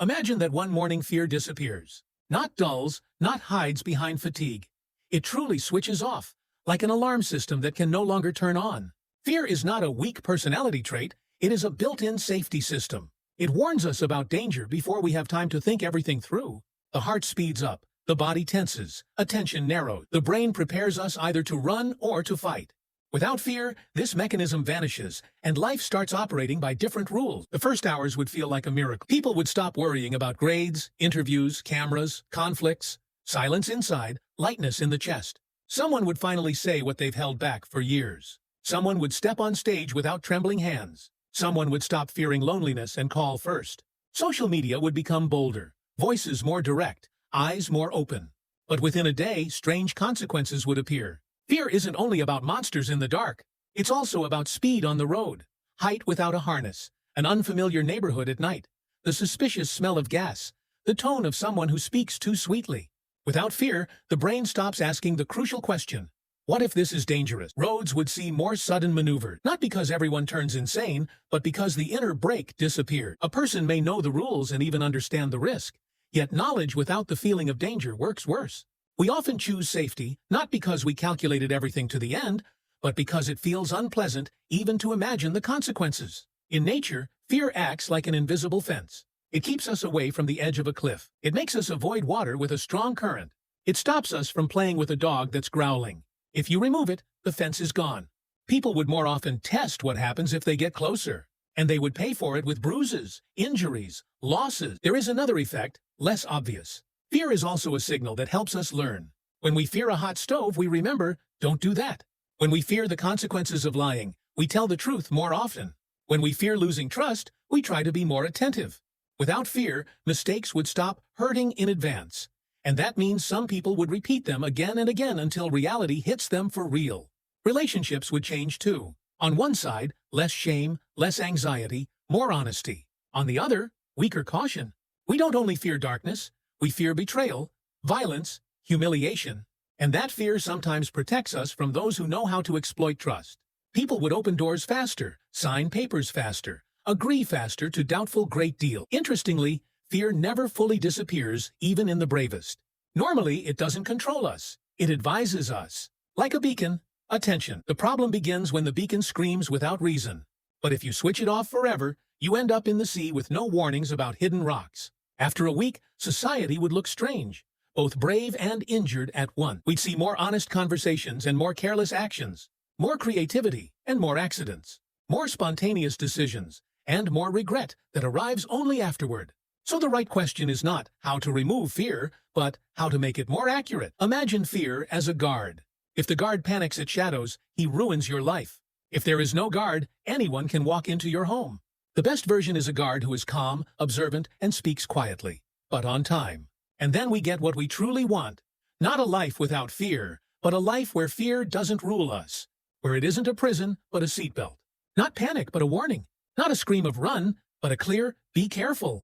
Imagine that one morning fear disappears. Not dulls, not hides behind fatigue. It truly switches off, like an alarm system that can no longer turn on. Fear is not a weak personality trait, it is a built-in safety system. It warns us about danger before we have time to think everything through. The heart speeds up, the body tenses, attention narrows. The brain prepares us either to run or to fight. Without fear, this mechanism vanishes, and life starts operating by different rules. The first hours would feel like a miracle. People would stop worrying about grades, interviews, cameras, conflicts. Silence inside, lightness in the chest. Someone would finally say what they've held back for years. Someone would step on stage without trembling hands. Someone would stop fearing loneliness and call first. Social media would become bolder, voices more direct, eyes more open. But within a day, strange consequences would appear. Fear isn't only about monsters in the dark. It's also about speed on the road, height without a harness, an unfamiliar neighborhood at night, the suspicious smell of gas, the tone of someone who speaks too sweetly. Without fear, the brain stops asking the crucial question, what if this is dangerous? Roads would see more sudden maneuvers, not because everyone turns insane, but because the inner brake disappeared. A person may know the rules and even understand the risk, yet knowledge without the feeling of danger works worse. We often choose safety, not because we calculated everything to the end, but because it feels unpleasant even to imagine the consequences. In nature, fear acts like an invisible fence. It keeps us away from the edge of a cliff. It makes us avoid water with a strong current. It stops us from playing with a dog that's growling. If you remove it, the fence is gone. People would more often test what happens if they get closer, and they would pay for it with bruises, injuries, losses. There is another effect, less obvious. Fear is also a signal that helps us learn. When we fear a hot stove, we remember, don't do that. When we fear the consequences of lying, we tell the truth more often. When we fear losing trust, we try to be more attentive. Without fear, mistakes would stop hurting in advance. And that means some people would repeat them again and again until reality hits them for real. Relationships would change too. On one side, less shame, less anxiety, more honesty. On the other, weaker caution. We don't only fear darkness, we fear betrayal, violence, humiliation. And that fear sometimes protects us from those who know how to exploit trust. People would open doors faster, sign papers faster, agree faster to doubtful great deal. Interestingly, fear never fully disappears, even in the bravest. Normally, it doesn't control us. It advises us. Like a beacon, attention. The problem begins when the beacon screams without reason. But if you switch it off forever, you end up in the sea with no warnings about hidden rocks. After a week, society would look strange, both brave and injured at once. We'd see more honest conversations and more careless actions, more creativity and more accidents, more spontaneous decisions, and more regret that arrives only afterward. So the right question is not how to remove fear, but how to make it more accurate. Imagine fear as a guard. If the guard panics at shadows, he ruins your life. If there is no guard, anyone can walk into your home. The best version is a guard who is calm, observant, and speaks quietly, but on time. And then we get what we truly want. Not a life without fear, but a life where fear doesn't rule us. Where it isn't a prison, but a seatbelt. Not panic, but a warning. Not a scream of run, but a clear, be careful.